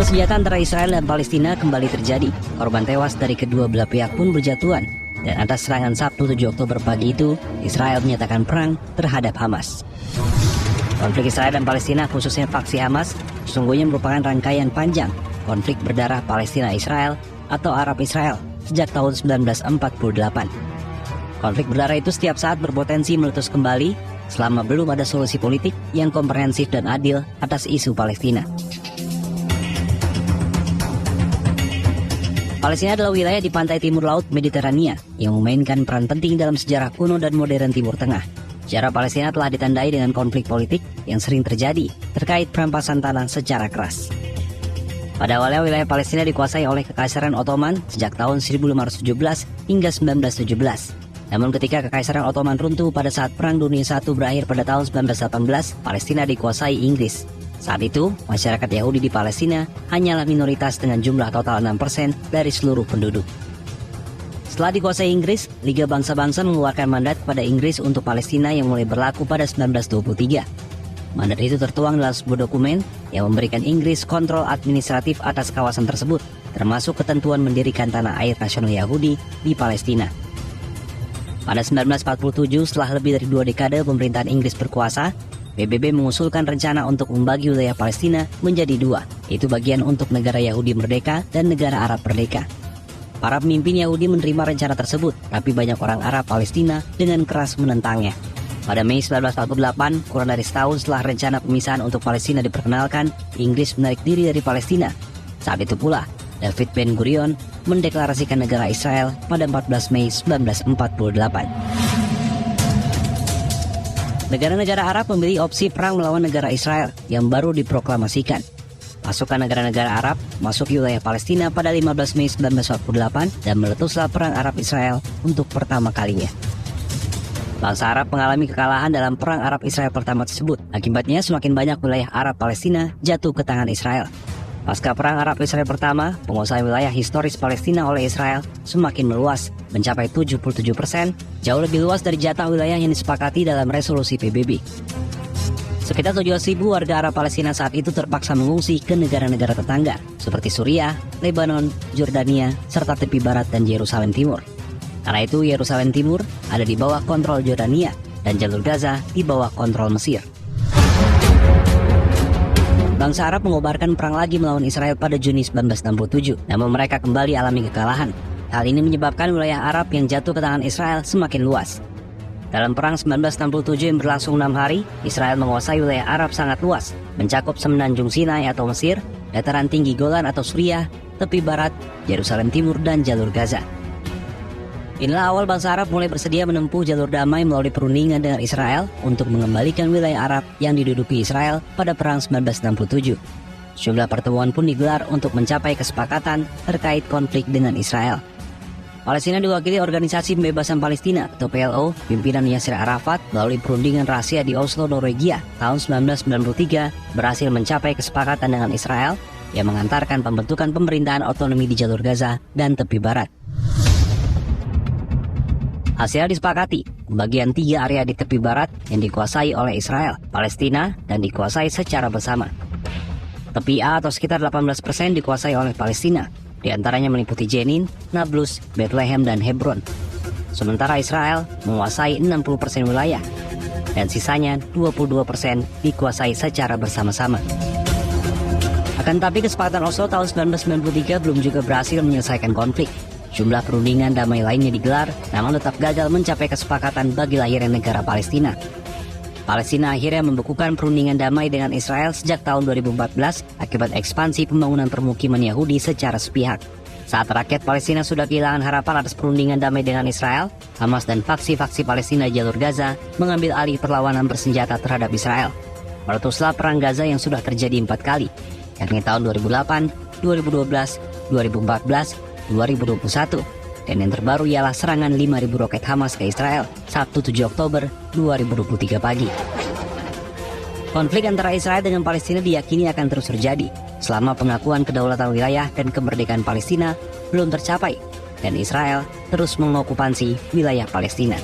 senjata antara Israel dan Palestina kembali terjadi. Korban tewas dari kedua belah pihak pun berjatuhan. Dan atas serangan Sabtu 7 Oktober pagi itu, Israel menyatakan perang terhadap Hamas. Konflik Israel dan Palestina, khususnya faksi Hamas, sesungguhnya merupakan rangkaian panjang konflik berdarah Palestina-Israel atau Arab-Israel sejak tahun 1948. Konflik berdarah itu setiap saat berpotensi meletus kembali selama belum ada solusi politik yang komprehensif dan adil atas isu Palestina. Palestina adalah wilayah di pantai timur laut Mediterania yang memainkan peran penting dalam sejarah kuno dan modern Timur Tengah. Sejarah Palestina telah ditandai dengan konflik politik yang sering terjadi terkait perampasan tanah secara keras. Pada awalnya wilayah Palestina dikuasai oleh Kekaisaran Ottoman sejak tahun 1517 hingga 1917. Namun ketika Kekaisaran Ottoman runtuh pada saat Perang Dunia I berakhir pada tahun 1918, Palestina dikuasai Inggris. Saat itu, masyarakat Yahudi di Palestina hanyalah minoritas dengan jumlah total 6% dari seluruh penduduk. Setelah dikuasai Inggris, Liga Bangsa-Bangsa mengeluarkan mandat kepada Inggris untuk Palestina yang mulai berlaku pada 1923. Mandat itu tertuang dalam sebuah dokumen yang memberikan Inggris kontrol administratif atas kawasan tersebut, termasuk ketentuan mendirikan tanah air nasional Yahudi di Palestina. Pada 1947, setelah lebih dari 2 dekade pemerintahan Inggris berkuasa, PBB mengusulkan rencana untuk membagi wilayah Palestina menjadi 2, yaitu bagian untuk negara Yahudi merdeka dan negara Arab merdeka. Para pemimpin Yahudi menerima rencana tersebut, tapi banyak orang Arab Palestina dengan keras menentangnya. Pada Mei 1948, kurang dari setahun setelah rencana pemisahan untuk Palestina diperkenalkan, Inggris menarik diri dari Palestina. Saat itu pula, David Ben-Gurion mendeklarasikan negara Israel pada 14 Mei 1948. Negara-negara Arab memilih opsi perang melawan negara Israel yang baru diproklamasikan. Pasukan negara-negara Arab masuk wilayah Palestina pada 15 Mei 1948 dan meletuslah perang Arab-Israel untuk pertama kalinya. Bangsa Arab mengalami kekalahan dalam perang Arab-Israel pertama tersebut. Akibatnya semakin banyak wilayah Arab Palestina jatuh ke tangan Israel. Pasca perang Arab-Israel pertama, penguasaan wilayah historis Palestina oleh Israel semakin meluas, mencapai 77%, jauh lebih luas dari jatah wilayah yang disepakati dalam resolusi PBB. Sekitar 700.000 warga Arab Palestina saat itu terpaksa mengungsi ke negara-negara tetangga, seperti Suriah, Lebanon, Jordania, serta tepi barat dan Yerusalem Timur. Karena itu, Yerusalem Timur ada di bawah kontrol Jordania, dan jalur Gaza di bawah kontrol Mesir. Bangsa Arab mengobarkan perang lagi melawan Israel pada Juni 1967, namun mereka kembali alami kekalahan. Hal ini menyebabkan wilayah Arab yang jatuh ke tangan Israel semakin luas. Dalam perang 1967 yang berlangsung 6 hari, Israel menguasai wilayah Arab sangat luas, mencakup semenanjung Sinai atau Mesir, dataran tinggi Golan atau Suriah, tepi barat, Yerusalem Timur, dan jalur Gaza. Inilah awal bangsa Arab mulai bersedia menempuh jalur damai melalui perundingan dengan Israel untuk mengembalikan wilayah Arab yang diduduki Israel pada perang 1967. Sejumlah pertemuan pun digelar untuk mencapai kesepakatan terkait konflik dengan Israel. Palestina diwakili Organisasi Pembebasan Palestina atau PLO, pimpinan Yasser Arafat melalui perundingan rahasia di Oslo, Norwegia tahun 1993 berhasil mencapai kesepakatan dengan Israel yang mengantarkan pembentukan pemerintahan otonomi di jalur Gaza dan tepi barat. Hasil disepakati, bagian 3 area di tepi barat yang dikuasai oleh Israel, Palestina, dan dikuasai secara bersama. Tepi A atau sekitar 18% dikuasai oleh Palestina, di antaranya meliputi Jenin, Nablus, Bethlehem, dan Hebron. Sementara Israel menguasai 60% wilayah, dan sisanya 22% dikuasai secara bersama-sama. Akan tetapi kesepakatan Oslo tahun 1993 belum juga berhasil menyelesaikan konflik. Jumlah perundingan damai lainnya digelar, namun tetap gagal mencapai kesepakatan bagi lahirnya negara Palestina. Palestina akhirnya membekukan perundingan damai dengan Israel sejak tahun 2014 akibat ekspansi pembangunan permukiman Yahudi secara sepihak. Saat rakyat Palestina sudah kehilangan harapan atas perundingan damai dengan Israel, Hamas dan faksi-faksi Palestina jalur Gaza mengambil alih perlawanan bersenjata terhadap Israel. Meletuslah perang Gaza yang sudah terjadi 4 kali, yakni tahun 2008, 2012, 2014, 2021, dan yang terbaru ialah serangan 5.000 roket Hamas ke Israel Sabtu 7 Oktober 2023 pagi. Konflik antara Israel dengan Palestina diyakini akan terus terjadi selama pengakuan kedaulatan wilayah dan kemerdekaan Palestina belum tercapai dan Israel terus mengokupansi wilayah Palestina.